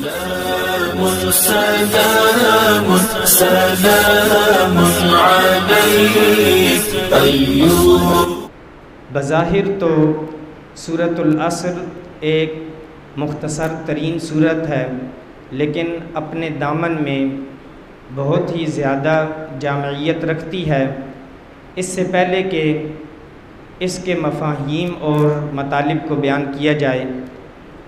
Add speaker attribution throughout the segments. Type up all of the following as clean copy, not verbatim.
Speaker 1: سلام سلام علیک ایوب۔
Speaker 2: بظاہر تو سورۃ العصر ایک مختصر ترین سورت ہے، لیکن اپنے دامن میں بہت ہی زیادہ جامعیت رکھتی ہے۔ اس سے پہلے کہ اس کے مفاہیم اور مطالب کو بیان کیا جائے،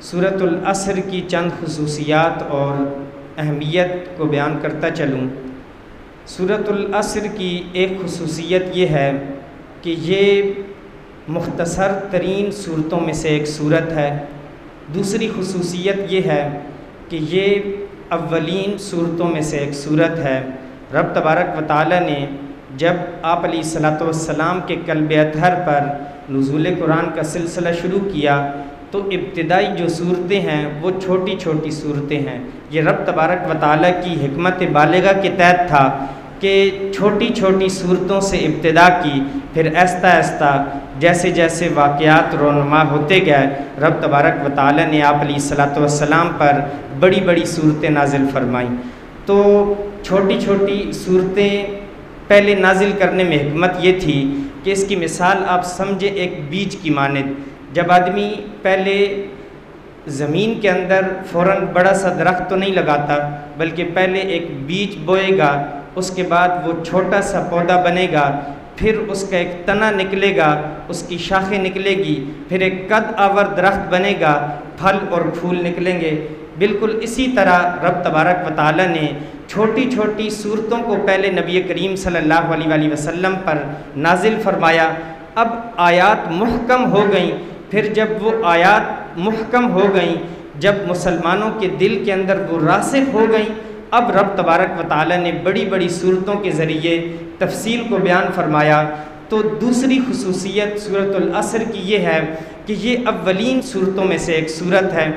Speaker 2: سورۃ العصر کی چند خصوصیات اور اہمیت کو بیان کرتا چلوں۔ سورۃ العصر کی ایک خصوصیت یہ ہے کہ یہ مختصر ترین صورتوں میں سے ایک صورت ہے۔ دوسری خصوصیت یہ ہے کہ یہ اولین صورتوں میں سے ایک صورت ہے۔ رب تبارک و تعالی نے جب آپ علیہ الصلاۃ والسلام کے قلب اطہر پر نزول قرآن کا سلسلہ شروع کیا تو ابتدائی جو صورتیں ہیں وہ چھوٹی چھوٹی صورتیں ہیں۔ یہ رب تبارک و تعالی کی حکمت بالغہ کے تحت تھا کہ چھوٹی چھوٹی صورتوں سے ابتدا کی، پھر آہستہ آہستہ جیسے جیسے واقعات رونما ہوتے گئے، رب تبارک و تعالی نے آپ علیہ الصلاۃ والسلام پر بڑی بڑی صورتیں نازل فرمائیں۔ تو چھوٹی چھوٹی صورتیں پہلے نازل کرنے میں حکمت یہ تھی کہ اس کی مثال آپ سمجھیں ایک بیج کی مانند۔ جب آدمی پہلے زمین کے اندر فوراً بڑا سا درخت تو نہیں لگاتا، بلکہ پہلے ایک بیج بوئے گا، اس کے بعد وہ چھوٹا سا پودا بنے گا، پھر اس کا ایک تنا نکلے گا، اس کی شاخیں نکلے گی، پھر ایک قد آور درخت بنے گا، پھل اور پھول نکلیں گے۔ بالکل اسی طرح رب تبارک و تعالی نے چھوٹی چھوٹی صورتوں کو پہلے نبی کریم صلی اللہ علیہ وآلہ وسلم پر نازل فرمایا۔ اب آیات محکم ہو گئیں، پھر جب وہ آیات محکم ہو گئیں، جب مسلمانوں کے دل کے اندر وہ راسخ ہو گئیں، اب رب تبارک و تعالی نے بڑی بڑی صورتوں کے ذریعے تفصیل کو بیان فرمایا۔ تو دوسری خصوصیت سورۃ العصر کی یہ ہے کہ یہ اولین صورتوں میں سے ایک صورت ہے۔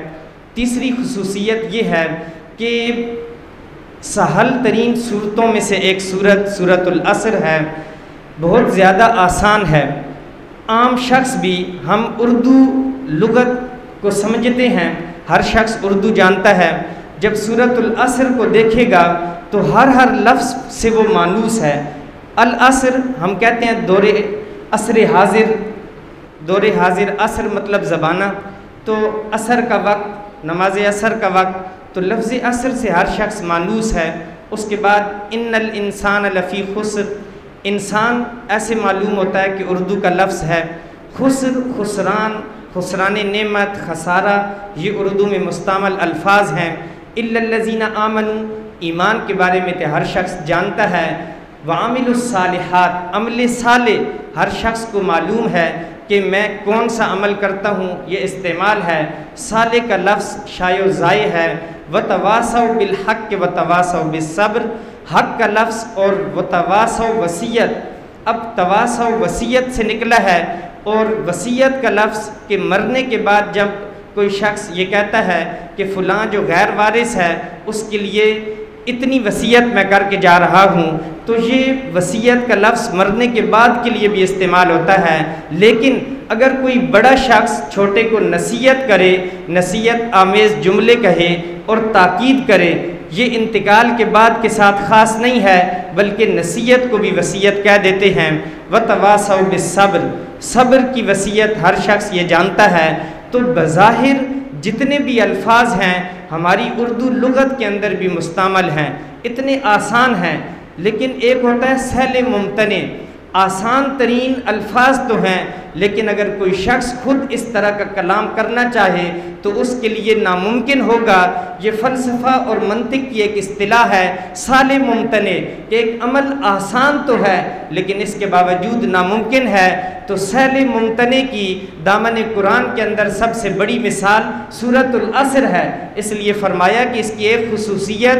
Speaker 2: تیسری خصوصیت یہ ہے کہ سہل ترین صورتوں میں سے ایک صورت سورۃ العصر ہے، بہت زیادہ آسان ہے۔ عام شخص بھی، ہم اردو لغت کو سمجھتے ہیں، ہر شخص اردو جانتا ہے، جب سورۃ العصر کو دیکھے گا تو ہر لفظ سے وہ مانوس ہے۔ العصر ہم کہتے ہیں دور عصر حاضر، دور حاضر، عصر مطلب زمانہ، تو عصر کا وقت، نماز عصر کا وقت، تو لفظ عصر سے ہر شخص مانوس ہے۔ اس کے بعد ان الانسان لفی خسر، انسان ایسے معلوم ہوتا ہے کہ اردو کا لفظ ہے۔ خسر، خسران، خسران نعمت، خسارہ، یہ اردو میں مستعمل الفاظ ہیں۔ الا الذین آمنوا، ایمان کے بارے میں تو ہر شخص جانتا ہے۔ وعملوا الصالحات، عمل صالح ہر شخص کو معلوم ہے کہ میں کون سا عمل کرتا ہوں، یہ استعمال ہے۔ صالح کا لفظ شائع و زائع ہے۔ وتواصوا بالحق وتواصوا بالصبر، حق کا لفظ اور وتواصوا وصیت، اب تواصوا وصیت سے نکلا ہے، اور وصیت کا لفظ کہ مرنے کے بعد جب کوئی شخص یہ کہتا ہے کہ فلاں جو غیر وارث ہے اس کے لیے اتنی وصیت میں کر کے جا رہا ہوں، تو یہ وصیت کا لفظ مرنے کے بعد کے لیے بھی استعمال ہوتا ہے۔ لیکن اگر کوئی بڑا شخص چھوٹے کو نصیحت کرے، نصیحت آمیز جملے کہے اور تاکید کرے، یہ انتقال کے بعد کے ساتھ خاص نہیں ہے، بلکہ نصیحت کو بھی وصیت کہہ دیتے ہیں۔ وتواصوا بالصبر، صبر کی وصیت ہر شخص یہ جانتا ہے۔ تو بظاہر جتنے بھی الفاظ ہیں ہماری اردو لغت کے اندر بھی مستعمل ہیں، اتنے آسان ہیں، لیکن ایک ہوتا ہے سہل ممتنع، آسان ترین الفاظ تو ہیں، لیکن اگر کوئی شخص خود اس طرح کا کلام کرنا چاہے تو اس کے لیے ناممکن ہوگا۔ یہ فلسفہ اور منطق کی ایک اصطلاح ہے سہل ممتنع، کہ ایک عمل آسان تو ہے لیکن اس کے باوجود ناممکن ہے۔ تو سہل ممتنع کی دامن قرآن کے اندر سب سے بڑی مثال سورۃ العصر ہے، اس لیے فرمایا کہ اس کی ایک خصوصیت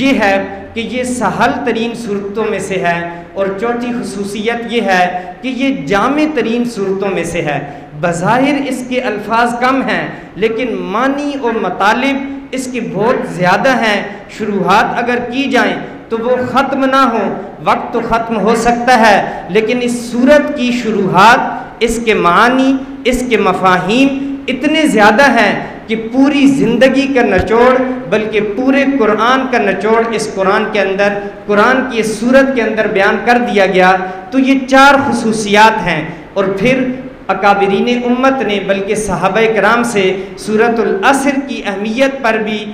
Speaker 2: یہ ہے کہ یہ سہل ترین صورتوں میں سے ہے، اور چوتھی خصوصیت یہ ہے کہ یہ جامع ترین صورتوں میں سے ہے۔ بظاہر اس کے الفاظ کم ہیں لیکن معنی اور مطالب اس کے بہت زیادہ ہیں۔ شروحات اگر کی جائیں تو وہ ختم نہ ہوں، وقت تو ختم ہو سکتا ہے لیکن اس صورت کی شروحات، اس کے معانی، اس کے مفاہیم اتنے زیادہ ہیں کہ پوری زندگی کا نچوڑ بلکہ پورے قرآن کا نچوڑ اس قرآن کے اندر، قرآن کی اس سورت کے اندر بیان کر دیا گیا۔ تو یہ 4 خصوصیات ہیں، اور پھر اکابرین امت نے بلکہ صحابہ کرام سے سورۃ العصر کی اہمیت پر بھی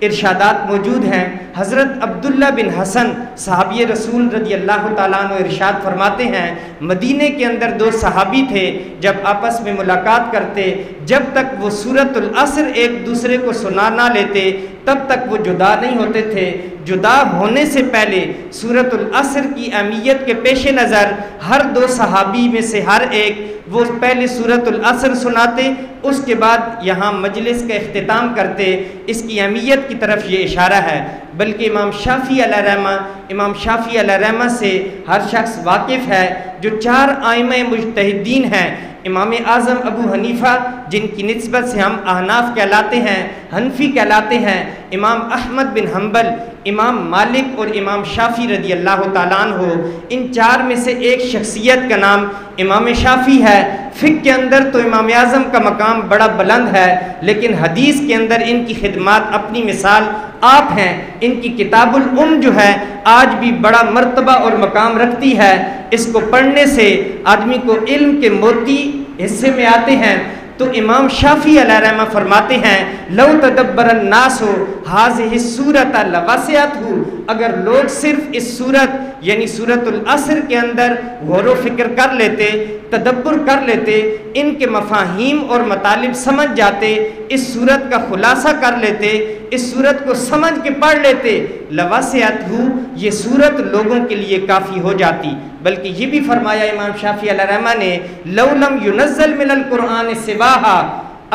Speaker 2: ارشادات موجود ہیں۔ حضرت عبداللہ بن حسن صحابی رسول رضی اللہ تعالیٰ عنہ ارشاد فرماتے ہیں، مدینے کے اندر 2 صحابی تھے، جب آپس میں ملاقات کرتے، جب تک وہ سورۃ العصر ایک دوسرے کو سنا نہ لیتے تب تک وہ جدا نہیں ہوتے تھے۔ جدا ہونے سے پہلے سورۃ العصر کی اہمیت کے پیش نظر ہر 2 صحابی میں سے ہر ایک وہ پہلے سورۃ العصر سناتے، اس کے بعد یہاں مجلس کا اختتام کرتے۔ اس کی اہمیت کی طرف یہ اشارہ ہے۔ بلکہ امام شافعی علیہ رحمہ سے ہر شخص واقف ہے، جو 4 ائمہ مجتہدین ہیں، امام اعظم ابو حنیفہ جن کی نسبت سے ہم احناف کہلاتے ہیں، حنفی کہلاتے ہیں، امام احمد بن حنبل، امام مالک اور امام شافعی رضی اللہ تعالیٰ عنہ، ان 4 میں سے ایک شخصیت کا نام امام شافعی ہے۔ فقہ کے اندر تو امام اعظم کا مقام بڑا بلند ہے، لیکن حدیث کے اندر ان کی خدمات اپنی مثال آپ ہیں۔ ان کی کتاب الام جو ہے آج بھی بڑا مرتبہ اور مقام رکھتی ہے۔ اس کو پڑھنے سے آدمی کو علم کے موتی حصے میں آتے ہیں۔ تو امام شافعی علیہ رحمہ فرماتے ہیں، لو تدبر الناس هذه السورۃ لوسعتہ، اگر لوگ صرف اس سورت یعنی سورۃ العصر کے اندر غور و فکر کر لیتے، تدبر کر لیتے، ان کے مفاہیم اور مطالب سمجھ جاتے، اس سورت کا خلاصہ کر لیتے، اس سورت کو سمجھ کے پڑھ لیتے، لوسعتہ، یہ سورت لوگوں کے لیے کافی ہو جاتی۔ بلکہ یہ بھی فرمایا امام شافعی علیہ رحمہ نے، لو لم ينزل من القرآن سواہا،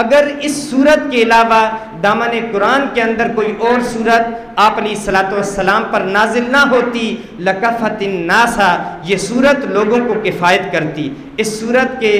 Speaker 2: اگر اس سورت کے علاوہ دامن قرآن کے اندر کوئی اور سورت آپ علیہ الصلوۃ والسلام پر نازل نہ ہوتی، لکفت الناس، یہ سورت لوگوں کو کفایت کرتی۔ اس سورت کے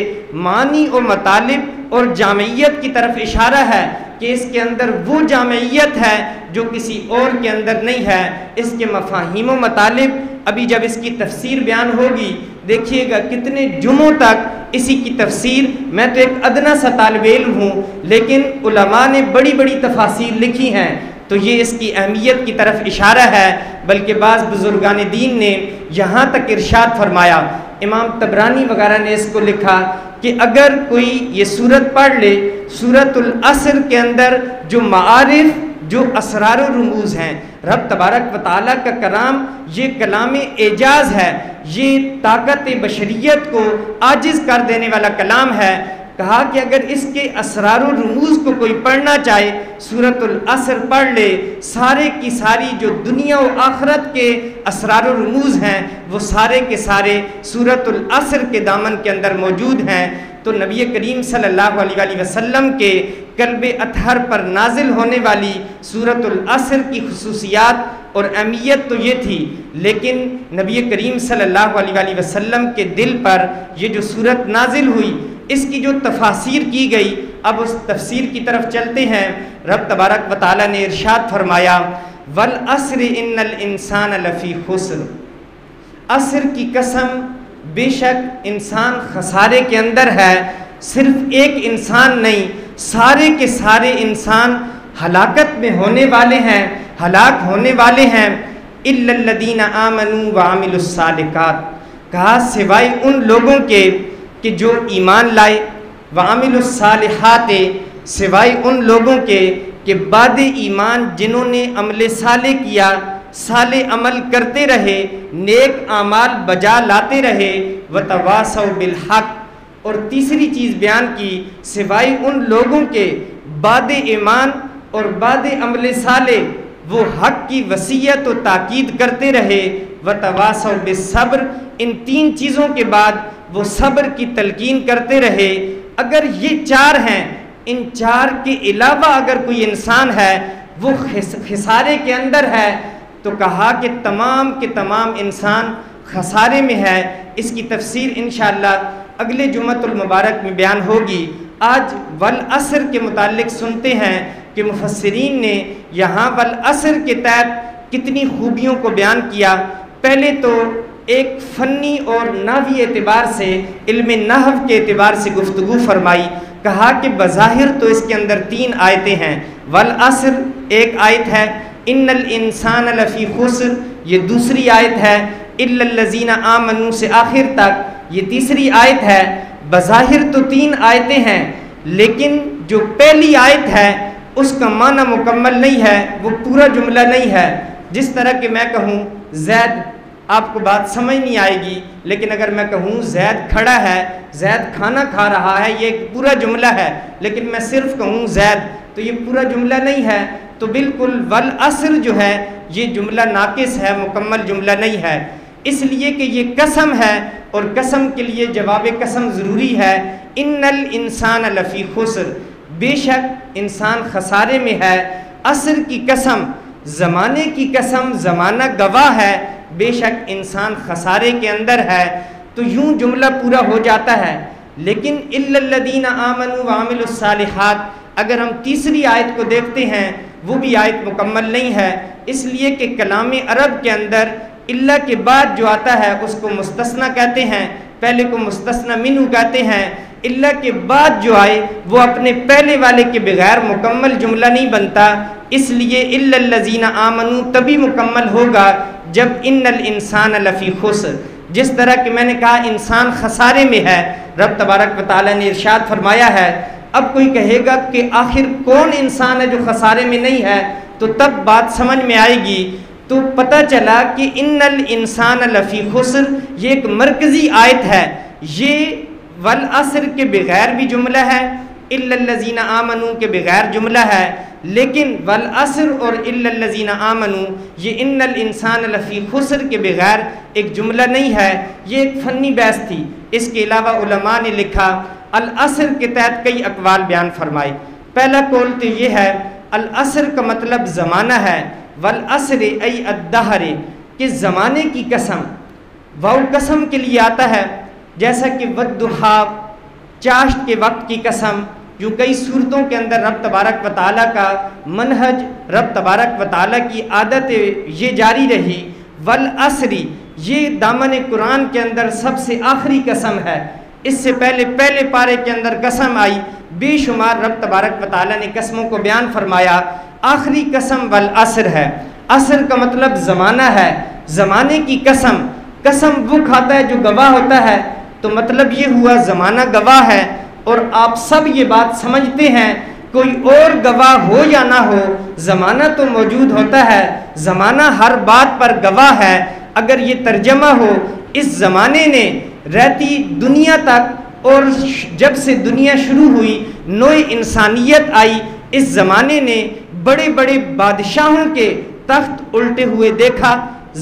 Speaker 2: معنی و مطالب اور جامعیت کی طرف اشارہ ہے کہ اس کے اندر وہ جامعیت ہے جو کسی اور کے اندر نہیں ہے۔ اس کے مفاہیم و مطالب ابھی جب اس کی تفسیر بیان ہوگی دیکھیے گا کتنے جمعوں تک اسی کی تفسیر، میں تو ایک ادنا سا طالب علم ہوں لیکن علماء نے بڑی بڑی تفاسیر لکھی ہیں، تو یہ اس کی اہمیت کی طرف اشارہ ہے۔ بلکہ بعض بزرگان دین نے یہاں تک ارشاد فرمایا، امام طبرانی وغیرہ نے اس کو لکھا کہ اگر کوئی یہ سورت پڑھ لے، سورۃ العصر کے اندر جو معارف، جو اسرار و رموز ہیں، رب تبارک و تعالیٰ کا کلام یہ کلام اعجاز ہے، یہ طاقت بشریت کو عاجز کر دینے والا کلام ہے۔ کہا کہ اگر اس کے اسرار و رموز کو کوئی پڑھنا چاہے، سورۃ العصر پڑھ لے، سارے کی ساری جو دنیا و آخرت کے اسرار و رموز ہیں وہ سارے کے سارے سورۃ العصر کے دامن کے اندر موجود ہیں۔ تو نبی کریم صلی اللہ علیہ وآلہ وسلم کے قلب اطہر پر نازل ہونے والی سورۃ العصر کی خصوصیات اور اہمیت تو یہ تھی، لیکن نبی کریم صلی اللہ علیہ وآلہ وسلم کے دل پر یہ جو سورت نازل ہوئی، اس کی جو تفاسیر کی گئی، اب اس تفسیر کی طرف چلتے ہیں۔ رب تبارک و تعالیٰ نے ارشاد فرمایا، والعصر ان الانسان لفی خسر، عصر کی قسم، بے شک انسان خسارے کے اندر ہے۔ صرف ایک انسان نہیں، سارے کے سارے انسان ہلاکت میں ہونے والے ہیں، ہلاک ہونے والے ہیں۔ الا الذین آمنوا وعملوا الصالحات، کہا سوائے ان لوگوں کے کہ جو ایمان لائے، وعملوا الصالحات، سوائے ان لوگوں کے کہ بعد ایمان جنہوں نے عمل صالح کیا، صالح عمل کرتے رہے، نیک اعمال بجا لاتے رہے، وتواصوا بالحق، اور تیسری چیز بیان کی، سوائے ان لوگوں کے بعد ایمان اور بعد عمل صالح وہ حق کی وصیت و تاکید کرتے رہے، وتواصوا بالصبر، ان 3 چیزوں کے بعد وہ صبر کی تلقین کرتے رہے۔ اگر یہ 4 ہیں، ان 4 کے علاوہ اگر کوئی انسان ہے وہ خسارے کے اندر ہے، تو کہا کہ تمام کے تمام انسان خسارے میں ہے۔ اس کی تفسیر انشاءاللہ اگلے جمعۃ المبارک میں بیان ہوگی۔ آج والعصر کے متعلق سنتے ہیں کہ مفسرین نے یہاں والعصر کے تحت کتنی خوبیوں کو بیان کیا۔ پہلے تو ایک فنی اور نحوی اعتبار سے، علم نحو کے اعتبار سے گفتگو فرمائی. کہا کہ بظاہر تو اس کے اندر 3 آیتیں ہیں. والعصر ایک آیت ہے، ان الانسان لفی خسر یہ دوسری آیت ہے، الا الذین آمنوا سے آخر تک یہ تیسری آیت ہے. بظاہر تو 3 آیتیں ہیں، لیکن جو پہلی آیت ہے اس کا معنی مکمل نہیں ہے، وہ پورا جملہ نہیں ہے. جس طرح کہ میں کہوں زید، آپ کو بات سمجھ نہیں آئے گی، لیکن اگر میں کہوں زید کھڑا ہے، زید کھانا کھا رہا ہے، یہ ایک پورا جملہ ہے. لیکن میں صرف کہوں زید تو یہ پورا جملہ نہیں ہے. تو بالکل والعصر جو ہے یہ جملہ ناقص ہے، مکمل جملہ نہیں ہے، اس لیے کہ یہ قسم ہے اور قسم کے لیے جواب قسم ضروری ہے. ان الانسان لفی خسر، بے شک انسان خسارے میں ہے. عصر کی قسم، زمانے کی قسم، زمانہ گواہ ہے، بے شک انسان خسارے کے اندر ہے. تو یوں جملہ پورا ہو جاتا ہے. لیکن الا الذین آمنوا وعملوا الصالحات، اگر ہم تیسری آیت کو دیکھتے ہیں وہ بھی آیت مکمل نہیں ہے، اس لیے کہ کلام عرب کے اندر الا کے بعد جو آتا ہے اس کو مستثنی کہتے ہیں، پہلے کو مستثنی منہ کہتے ہیں. الا کے بعد جو آئے وہ اپنے پہلے والے کے بغیر مکمل جملہ نہیں بنتا، اس لیے الا الذین آمنوا تبھی مکمل ہوگا جب ان الانسان لفی خسر. جس طرح کہ میں نے کہا انسان خسارے میں ہے، رب تبارک و تعالیٰ نے ارشاد فرمایا ہے. اب کوئی کہے گا کہ آخر کون انسان ہے جو خسارے میں نہیں ہے، تو تب بات سمجھ میں آئے گی. تو پتہ چلا کہ ان الانسان لفی خسر یہ ایک مرکزی آیت ہے، یہ والعصر کے بغیر بھی جملہ ہے، الا الذین آمنوا کے بغیر جملہ ہے. لیکن والعصر اور الا الذین آمنوا یہ ان الانسان لفی خسر کے بغیر ایک جملہ نہیں ہے. یہ ایک فنی بحث تھی. اس کے علاوہ علماء نے لکھا، العصر کے تحت کئی اقوال بیان فرمائے. پہلا قول تو یہ ہے العصر کا مطلب زمانہ ہے، والعصر ای الدہر کہ زمانے کی قسم. واو قسم کے لیے آتا ہے، جیسا کہ والضحیٰ چاشت کے وقت کی قسم. جو کئی صورتوں کے اندر رب تبارک و تعالیٰ کا منہج، رب تبارک و تعالیٰ کی عادت یہ جاری رہی. والعصر یہ دامن قرآن کے اندر سب سے آخری قسم ہے، اس سے پہلے پارے کے اندر قسم آئی. بے شمار رب تبارک و تعالیٰ نے قسموں کو بیان فرمایا، آخری قسم والعصر ہے. عصر کا مطلب زمانہ ہے، زمانے کی قسم. قسم وہ کھاتا ہے جو گواہ ہوتا ہے، تو مطلب یہ ہوا زمانہ گواہ ہے. اور آپ سب یہ بات سمجھتے ہیں، کوئی اور گواہ ہو یا نہ ہو زمانہ تو موجود ہوتا ہے، زمانہ ہر بات پر گواہ ہے. اگر یہ ترجمہ ہو، اس زمانے نے رہتی دنیا تک اور جب سے دنیا شروع ہوئی، نوع انسانیت آئی، اس زمانے نے بڑے بڑے بادشاہوں کے تخت الٹے ہوئے دیکھا.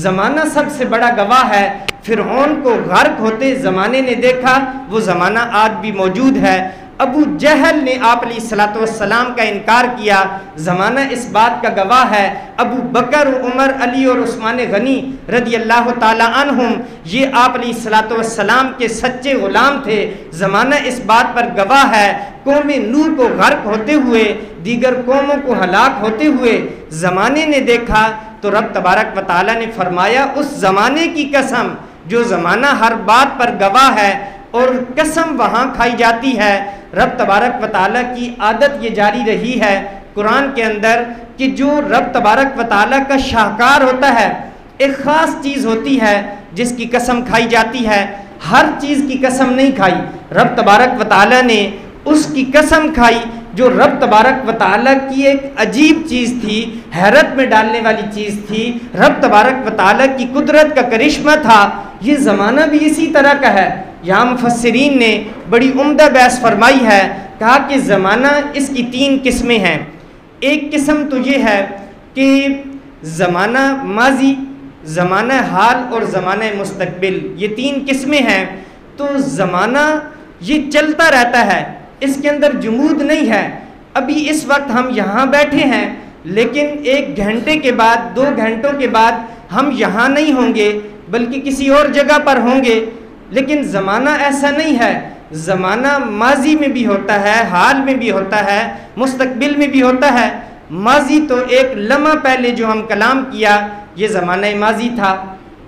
Speaker 2: زمانہ سب سے بڑا گواہ ہے. فرعون کو غرق ہوتے زمانے نے دیکھا، وہ زمانہ آج بھی موجود ہے. ابو جہل نے آپ علیہ الصلوۃ والسلام کا انکار کیا، زمانہ اس بات کا گواہ ہے. ابو بکر، عمر، علی اور عثمان غنی رضی اللہ تعالی عنہم یہ آپ علیہ الصلوۃ والسلام کے سچے غلام تھے، زمانہ اس بات پر گواہ ہے. قوم نوح کو غرق ہوتے ہوئے، دیگر قوموں کو ہلاک ہوتے ہوئے زمانے نے دیکھا. تو رب تبارک و تعالیٰ نے فرمایا اس زمانے کی قسم جو زمانہ ہر بات پر گواہ ہے، اور قسم وہاں کھائی جاتی ہے. رب تبارک و تعالیٰ کی عادت یہ جاری رہی ہے قرآن کے اندر کہ جو رب تبارک و تعالیٰ کا شاہکار ہوتا ہے، ایک خاص چیز ہوتی ہے جس کی قسم کھائی جاتی ہے. ہر چیز کی قسم نہیں کھائی، رب تبارک و تعالیٰ نے اس کی قسم کھائی جو رب تبارک و تعالیٰ کی ایک عجیب چیز تھی، حیرت میں ڈالنے والی چیز تھی، رب تبارک و تعالیٰ کی قدرت کا کرشمہ تھا. یہ زمانہ بھی اسی طرح کا ہے. یہاں مفسرین نے بڑی عمدہ بحث فرمائی ہے، کہا کہ زمانہ اس کی 3 قسمیں ہیں. ایک قسم تو یہ ہے کہ زمانہ ماضی، زمانہ حال اور زمانہ مستقبل، یہ 3 قسمیں ہیں. تو زمانہ یہ چلتا رہتا ہے، اس کے اندر جمود نہیں ہے. ابھی اس وقت ہم یہاں بیٹھے ہیں، لیکن 1 گھنٹے کے بعد، 2 گھنٹوں کے بعد ہم یہاں نہیں ہوں گے بلکہ کسی اور جگہ پر ہوں گے. لیکن زمانہ ایسا نہیں ہے. زمانہ ماضی میں بھی ہوتا ہے، حال میں بھی ہوتا ہے، مستقبل میں بھی ہوتا ہے. ماضی تو ایک لمحہ پہلے جو ہم کلام کیا یہ زمانہ ماضی تھا.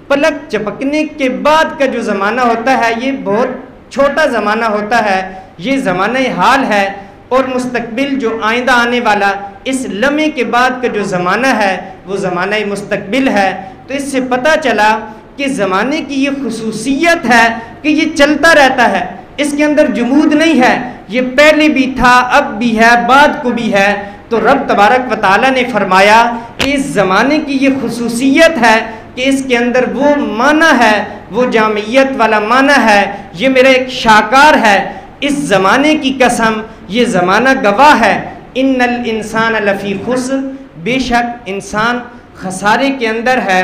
Speaker 2: پلک چپکنے کے بعد کا جو زمانہ ہوتا ہے یہ بہت چھوٹا زمانہ ہوتا ہے، یہ زمانہ حال ہے، اور مستقبل جو آئندہ آنے والا اس لمحے کے بعد کا جو زمانہ ہے وہ زمانہ مستقبل ہے۔ تو اس سے پتہ چلا کہ زمانے کی یہ خصوصیت ہے کہ یہ چلتا رہتا ہے، اس کے اندر جمود نہیں ہے، یہ پہلے بھی تھا، اب بھی ہے، بعد کو بھی ہے۔ تو رب تبارک و تعالیٰ نے فرمایا کہ اس زمانے کی یہ خصوصیت ہے کہ اس کے اندر وہ معنی ہے، وہ جامعیت والا معنی ہے، یہ میرا ایک شاہکار ہے۔ اس زمانے کی قسم، یہ زمانہ گواہ ہے، ان الانسان لفی خسر، بے شک انسان خسارے کے اندر ہے۔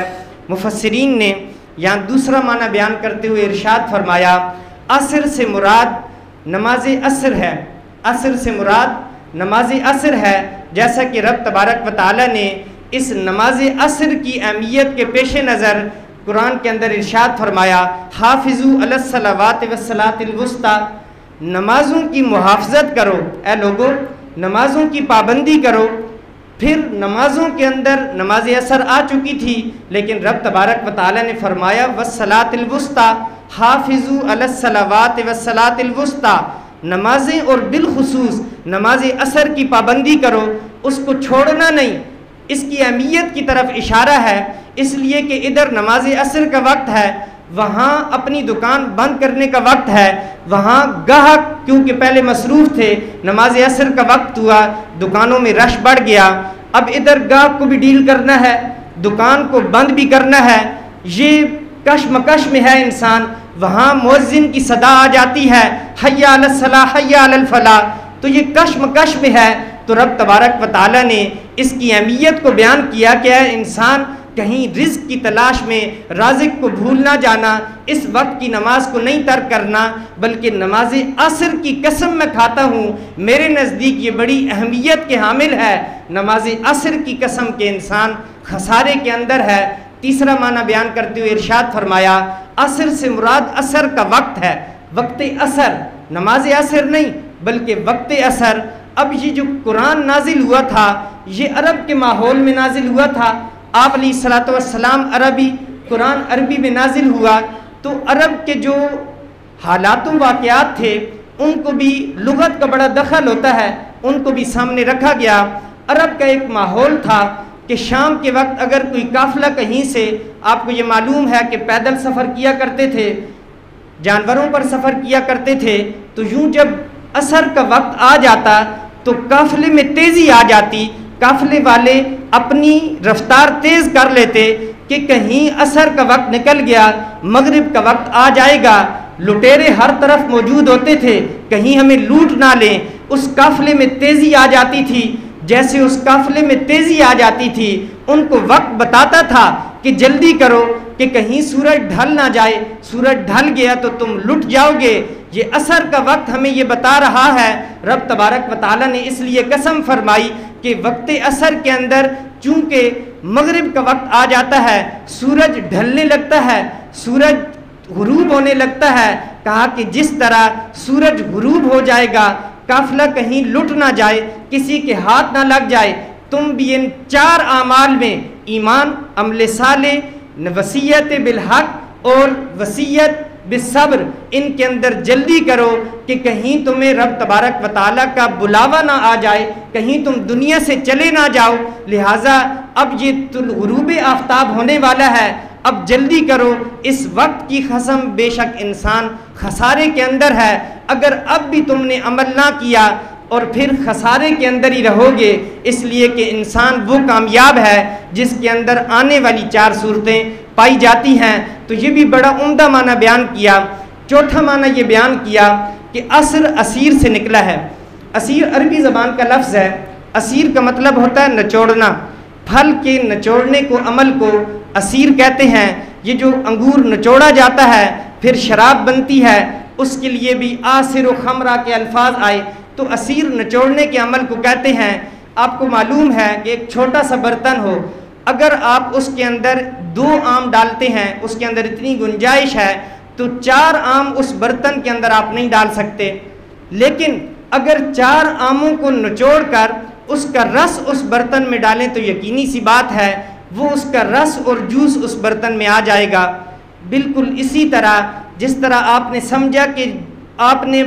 Speaker 2: مفسرین نے یہاں دوسرا معنی بیان کرتے ہوئے ارشاد فرمایا، عصر سے مراد نماز عصر ہے، عصر سے مراد نماز عصر ہے، جیسا کہ رب تبارک و تعالیٰ نے اس نماز عصر کی اہمیت کے پیش نظر قرآن کے اندر ارشاد فرمایا، حافظوا علی الصلوات والصلاۃ الوسطی، نمازوں کی محافظت کرو، اے لوگو نمازوں کی پابندی کرو۔ پھر نمازوں کے اندر نماز عصر آ چکی تھی، لیکن رب تبارک و تعالیٰ نے فرمایا والصلاۃ الوسطی، حافظوا علی الصلوات والصلاۃ الوسطی، نمازیں اور بالخصوص نماز عصر کی پابندی کرو، اس کو چھوڑنا نہیں۔ اس کی اہمیت کی طرف اشارہ ہے، اس لیے کہ ادھر نماز عصر کا وقت ہے، وہاں اپنی دکان بند کرنے کا وقت ہے، وہاں گاہک کیونکہ پہلے مصروف تھے، نماز عصر کا وقت ہوا، دکانوں میں رش بڑھ گیا، اب ادھر گاہک کو بھی ڈیل کرنا ہے، دکان کو بند بھی کرنا ہے، یہ کشمکش میں ہے انسان۔ وہاں مؤذن کی صدا آ جاتی ہے، حی علی الصلاۃ حی علی الفلاح، تو یہ کشمکش میں ہے۔ تو رب تبارک و تعالیٰ نے اس کی اہمیت کو بیان کیا کہ اے انسان کہیں رزق کی تلاش میں رازق کو بھول نہ جانا، اس وقت کی نماز کو نہیں ترک کرنا، بلکہ نماز عصر کی قسم میں کھاتا ہوں، میرے نزدیک یہ بڑی اہمیت کے حامل ہے، نماز عصر کی قسم کے انسان خسارے کے اندر ہے۔ تیسرا معنی بیان کرتے ہوئے ارشاد فرمایا، عصر سے مراد عصر کا وقت ہے، وقت عصر، نماز عصر نہیں بلکہ وقت عصر۔ اب یہ جو قرآن نازل ہوا تھا یہ عرب کے ماحول میں نازل ہوا تھا، آپ علیہ الصلوۃ والسلام عربی، قرآن عربی میں نازل ہوا، تو عرب کے جو حالات و واقعات تھے ان کو بھی لغت کا بڑا دخل ہوتا ہے، ان کو بھی سامنے رکھا گیا۔ عرب کا ایک ماحول تھا کہ شام کے وقت اگر کوئی قافلہ کہیں سے، آپ کو یہ معلوم ہے کہ پیدل سفر کیا کرتے تھے، جانوروں پر سفر کیا کرتے تھے، تو یوں جب عصر کا وقت آ جاتا تو قافلے میں تیزی آ جاتی، قافلے والے اپنی رفتار تیز کر لیتے کہ کہیں عصر کا وقت نکل گیا، مغرب کا وقت آ جائے گا، لٹیرے ہر طرف موجود ہوتے تھے، کہیں ہمیں لوٹ نہ لیں۔ اس قافلے میں تیزی آ جاتی تھی، جیسے اس قافلے میں تیزی آ جاتی تھی ان کو وقت بتاتا تھا کہ جلدی کرو کہ کہیں سورج ڈھل نہ جائے، سورج ڈھل گیا تو تم لٹ جاؤ گے۔ یہ عصر کا وقت ہمیں یہ بتا رہا ہے، رب تبارک و تعالیٰ نے اس لیے قسم فرمائی کہ وقت عصر کے اندر چونکہ مغرب کا وقت آ جاتا ہے، سورج ڈھلنے لگتا ہے، سورج غروب ہونے لگتا ہے، کہا کہ جس طرح سورج غروب ہو جائے گا، قافلہ کہیں لٹ نہ جائے، کسی کے ہاتھ نہ لگ جائے، تم بھی ان چار اعمال میں ایمان، عمل صالح، وصیت بالحق اور وصیت بالصبر، ان کے اندر جلدی کرو کہ کہیں تمہیں رب تبارک و تعالیٰ کا بلاوا نہ آ جائے، کہیں تم دنیا سے چلے نہ جاؤ۔ لہٰذا اب یہ غروب آفتاب ہونے والا ہے، اب جلدی کرو، اس وقت کی قسم بے شک انسان خسارے کے اندر ہے۔ اگر اب بھی تم نے عمل نہ کیا اور پھر خسارے کے اندر ہی رہو گے، اس لیے کہ انسان وہ کامیاب ہے جس کے اندر آنے والی چار صورتیں پائی جاتی ہیں۔ تو یہ بھی بڑا عمدہ معنی بیان کیا۔ چوتھا معنی یہ بیان کیا کہ عصر اسیر سے نکلا ہے۔ اسیر عربی زبان کا لفظ ہے، اسیر کا مطلب ہوتا ہے نچوڑنا، پھل کے نچوڑنے کو عمل کو اسیر کہتے ہیں۔ یہ جو انگور نچوڑا جاتا ہے پھر شراب بنتی ہے، اس کے لیے بھی آصر و خمرہ کے الفاظ آئے، تو اسیر نچوڑنے کے عمل کو کہتے ہیں۔ آپ کو معلوم ہے کہ ایک چھوٹا سا برتن ہو، اگر آپ اس کے اندر 2 آم ڈالتے ہیں، اس کے اندر اتنی گنجائش ہے تو 4 آم اس برتن کے اندر آپ نہیں ڈال سکتے، لیکن اگر 4 آموں کو نچوڑ کر اس کا رس اس برتن میں ڈالیں تو یقینی سی بات ہے وہ اس کا رس اور جوس اس برتن میں آ جائے گا۔ بالکل اسی طرح جس طرح آپ نے سمجھا کہ آپ نے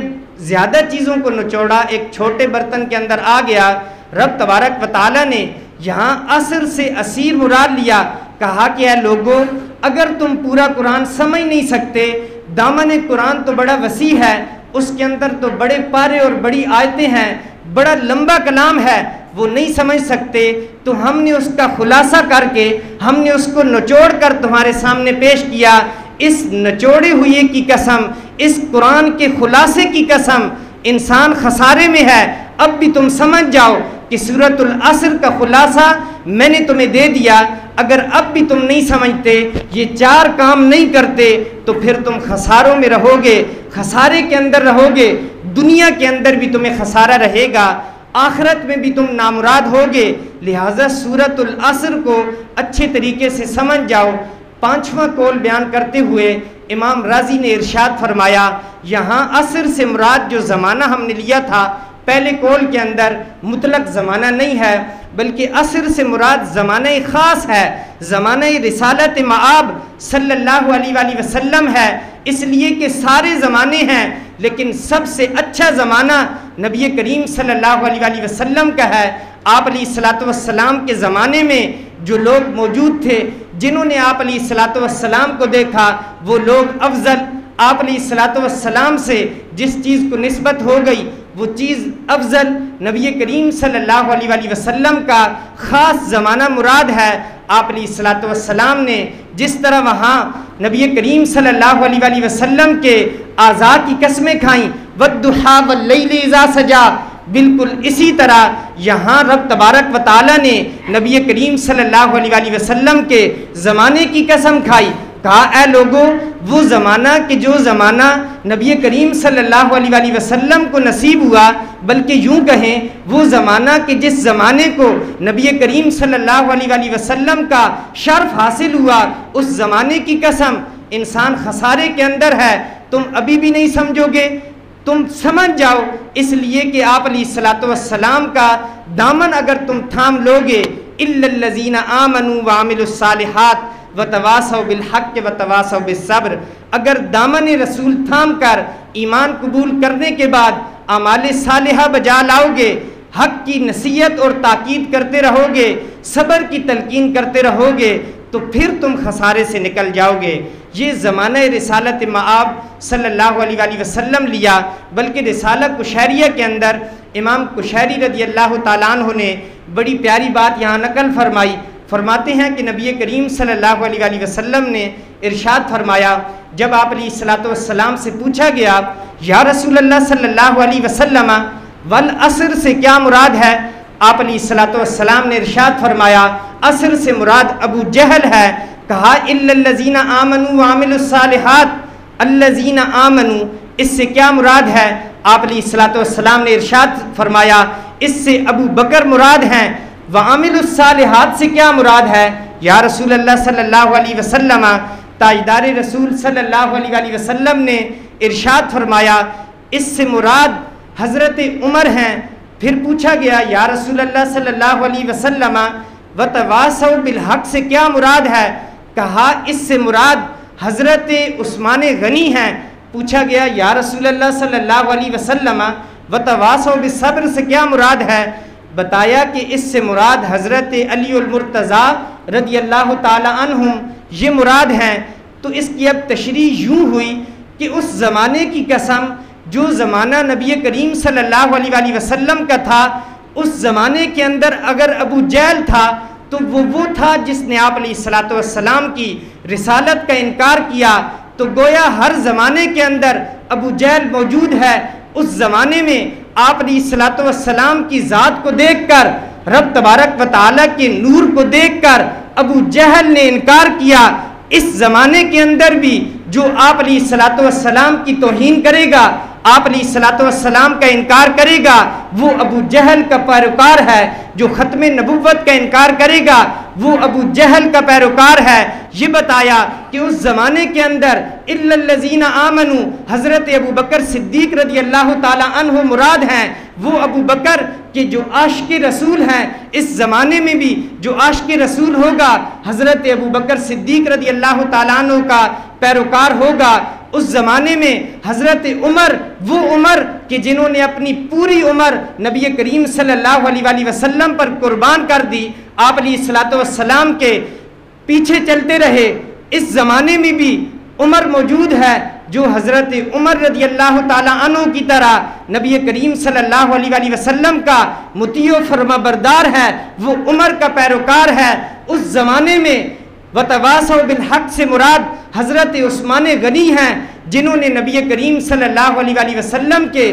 Speaker 2: زیادہ چیزوں کو نچوڑا، ایک چھوٹے برتن کے اندر آ گیا، رب تبارک و تعالیٰ نے یہاں عصر سے عصیر مراد لیا، کہا کہ اے لوگوں اگر تم پورا قرآن سمجھ نہیں سکتے، دامن قرآن تو بڑا وسیع ہے، اس کے اندر تو بڑے پارے اور بڑی آیتیں ہیں، بڑا لمبا کلام ہے، وہ نہیں سمجھ سکتے، تو ہم نے اس کا خلاصہ کر کے ہم نے اس کو نچوڑ کر تمہارے سامنے پیش کیا۔ اس نچوڑے ہوئے کی قسم، اس قرآن کے خلاصے کی قسم، انسان خسارے میں ہے۔ اب بھی تم سمجھ جاؤ کہ سورۃ العصر کا خلاصہ میں نے تمہیں دے دیا، اگر اب بھی تم نہیں سمجھتے، یہ 4 کام نہیں کرتے، تو پھر تم خساروں میں رہو گے، خسارے کے اندر رہو گے، دنیا کے اندر بھی تمہیں خسارہ رہے گا، آخرت میں بھی تم نامراد ہوگے۔ لہٰذا سورۃ العصر کو اچھے طریقے سے سمجھ جاؤ۔ 5واں قول بیان کرتے ہوئے امام راضی نے ارشاد فرمایا، یہاں عصر سے مراد جو زمانہ ہم نے لیا تھا پہلے قول کے اندر مطلق زمانہ نہیں ہے، بلکہ عصر سے مراد زمانہ خاص ہے، زمانہ رسالت مآب صلی اللہ علیہ وآلہ وسلم ہے، اس لیے کہ سارے زمانے ہیں لیکن سب سے اچھا زمانہ نبی کریم صلی اللہ علیہ وآلہ وسلم کا ہے۔ آپ علیہ الصلاۃ والسلام کے زمانے میں جو لوگ موجود تھے، جنہوں نے آپ علیہ الصلاۃ والسلام کو دیکھا، وہ لوگ افضل، آپ علیہ الصلاۃ والسلام سے جس چیز کو نسبت ہو گئی وہ چیز افضل، نبی کریم صلی اللہ علیہ وآلہ وسلم کا خاص زمانہ مراد ہے۔ آپ علیہ الصلاۃ والسلام نے جس طرح وہاں نبی کریم صلی اللہ علیہ وآلہ وسلم کے اعضاء کی قسمیں کھائیں، والضحیٰ واللیل اذا سجا، بالکل اسی طرح یہاں رب تبارک و تعالیٰ نے نبی کریم صلی اللہ علیہ وآلہ وسلم کے زمانے کی قسم کھائی، کہا اے لوگوں وہ زمانہ کہ جو زمانہ نبی کریم صلی اللہ علیہ وآلہ وسلم کو نصیب ہوا، بلکہ یوں کہیں وہ زمانہ کہ جس زمانے کو نبی کریم صلی اللہ علیہ وآلہ وسلم کا شرف حاصل ہوا، اس زمانے کی قسم، انسان خسارے کے اندر ہے۔ تم ابھی بھی نہیں سمجھو گے، تم سمجھ جاؤ، اس لیے کہ آپ علیہ الصلاۃ والسلام کا دامن اگر تم تھام لوگے، الا الذین آمنوا وعملوا الصالحات وتواصوا بالحق وتواصوا بالصبر، اگر دامن رسول تھام کر ایمان قبول کرنے کے بعد اعمال صالحہ بجا لاؤ گے، حق کی نصیحت اور تاکید کرتے رہو گے، صبر کی تلقین کرتے رہو گے، تو پھر تم خسارے سے نکل جاؤ گے۔ یہ زمانہ رسالت مآب صلی اللہ علیہ وآلہ وسلم لیا، بلکہ رسالہ قشیریہ کے اندر امام قشیری رضی اللہ تعالیٰ عنہ نے بڑی پیاری بات یہاں نقل فرمائی۔ فرماتے ہیں کہ نبی کریم صلی اللہ علیہ وآلہ وسلم نے ارشاد فرمایا، جب آپ علیہ الصلاۃ والسلام سے پوچھا گیا یا رسول اللہ صلی اللہ علیہ وسلم والعصر سے کیا مراد ہے، آپ علیہ الصلاۃ والسلام نے ارشاد فرمایا عصر سے مراد ابو جہل ہے۔ کہا الا الذین آمنوا وعملوا الصالحات، الذین آمنوا اس سے کیا مراد ہے، آپ علیہ الصلاۃ والسلام نے ارشاد فرمایا اس سے ابو بکر مراد ہیں۔ وعملوا الصالحات سے کیا مراد ہے یا رسول اللہ صلی اللہ علیہ وسلم، تاجدار رسول صلی اللہ علیہ وآلہ وسلم نے ارشاد فرمایا اس سے مراد حضرت عمر ہیں۔ پھر پوچھا گیا یا رسول اللہ صلی اللہ علیہ وسلم وتواصوا بالحق سے کیا مراد ہے، کہا اس سے مراد حضرت عثمان غنی ہیں۔ پوچھا گیا یا رسول اللہ صلی اللہ علیہ وسلم وتواصوا بالصبر سے کیا مراد ہے، بتایا کہ اس سے مراد حضرت علی المرتضیٰ رضی اللہ تعالی عنہم یہ مراد ہیں۔ تو اس کی اب تشریح یوں ہوئی کہ اس زمانے کی قسم جو زمانہ نبی کریم صلی اللہ علیہ وآلہ وسلم کا تھا، اس زمانے کے اندر اگر ابو جہل تھا تو وہ تھا جس نے آپ علیہ الصلاۃ والسلام کی رسالت کا انکار کیا، تو گویا ہر زمانے کے اندر ابو جہل موجود ہے۔ اس زمانے میں آپ علیہ الصلاۃ والسلام کی ذات کو دیکھ کر، رب تبارک و تعالیٰ کے نور کو دیکھ کر ابو جہل نے انکار کیا۔ اس زمانے کے اندر بھی جو آپ علیہ الصلاۃ والسلام کی توہین کرے گا، آپ علیہ الصلاۃ والسلام کا انکار کرے گا، وہ ابو جہل کا پیروکار ہے۔ جو ختم نبوت کا انکار کرے گا وہ ابو جہل کا پیروکار ہے۔ یہ بتایا کہ اس زمانے کے اندر الا الذین آمنوا، حضرت ابو بکر صدیق رضی اللہ تعالی عنہ مراد ہیں۔ وہ ابو بکر کہ جو عاشق رسول ہیں، اس زمانے میں بھی جو عاشق رسول ہوگا حضرت ابو بکر صدیق رضی اللہ تعالیٰ عنہ کا پیروکار ہوگا۔ اس زمانے میں حضرت عمر، وہ عمر کہ جنہوں نے اپنی پوری عمر نبی کریم صلی اللہ علیہ وسلم پر قربان کر دی، آپ علیہ السلام کے پیچھے چلتے رہے، اس زمانے میں بھی عمر موجود ہے جو حضرت عمر رضی اللہ تعالیٰ عنہ کی طرح نبی کریم صلی اللہ علیہ وسلم کا مطیع و فرما بردار ہے، وہ عمر کا پیروکار ہے۔ اس زمانے میں وتواصوا بالحق سے مراد حضرت عثمان غنی ہیں، جنہوں نے نبی کریم صلی اللہ علیہ وسلم کے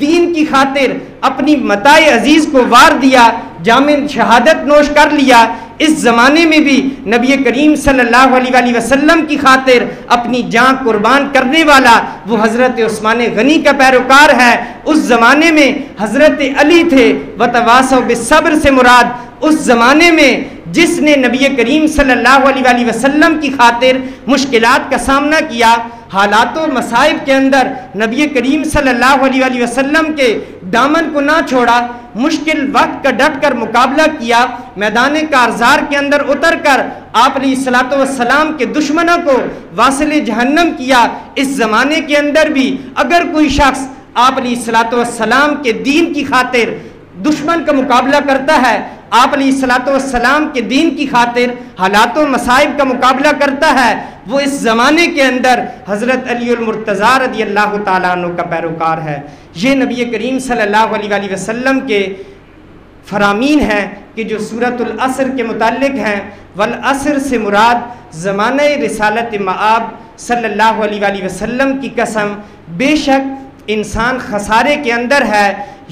Speaker 2: دین کی خاطر اپنی متاع عزیز کو وار دیا، جامع شہادت نوش کر لیا۔ اس زمانے میں بھی نبی کریم صلی اللہ علیہ وسلم کی خاطر اپنی جان قربان کرنے والا وہ حضرت عثمان غنی کا پیروکار ہے۔ اس زمانے میں حضرت علی تھے، وتواصوا بالصبر سے مراد اس زمانے میں جس نے نبی کریم صلی اللہ علیہ وسلم کی خاطر مشکلات کا سامنا کیا، حالات و مصائب کے اندر نبی کریم صلی اللہ علیہ وسلم کے دامن کو نہ چھوڑا، مشکل وقت کا ڈٹ کر مقابلہ کیا، میدان کارزار کے اندر اتر کر آپ علیہ السلام کے دشمنوں کو واصل جہنم کیا۔ اس زمانے کے اندر بھی اگر کوئی شخص آپ علیہ السلام کے دین کی خاطر دشمن کا مقابلہ کرتا ہے، آپ علیہ السلام کے دین کی خاطر حالات و مصائب کا مقابلہ کرتا ہے، وہ اس زمانے کے اندر حضرت علی المرتضیٰ رضی اللہ تعالیٰ عنہ کا پیروکار ہے۔ یہ نبی کریم صلی اللہ علیہ وسلم کے فرامین ہیں کہ جو سورۃ العصر کے متعلق ہیں۔ والعصر سے مراد زمانہ رسالت مآب صلی اللہ علیہ وسلم کی قسم، بے شک انسان خسارے کے اندر ہے،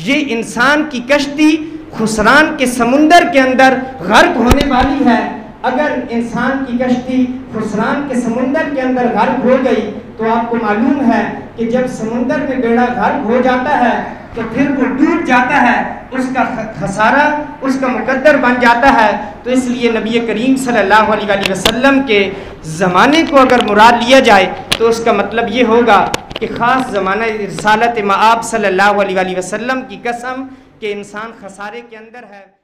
Speaker 2: یہ انسان کی کشتی خسران کے سمندر کے اندر غرق ہونے والی ہے۔ اگر انسان کی کشتی خسران کے سمندر کے اندر غرق ہو گئی تو آپ کو معلوم ہے کہ جب سمندر میں بیڑا غرق ہو جاتا ہے تو پھر وہ ڈوب جاتا ہے، اس کا خسارہ اس کا مقدر بن جاتا ہے۔ تو اس لیے نبی کریم صلی اللہ علیہ وسلم کے زمانے کو اگر مراد لیا جائے تو اس کا مطلب یہ ہوگا کہ خاص زمانہ رسالت مآب صلی اللہ علیہ وسلم کی قسم کہ انسان خسارے کے اندر ہے۔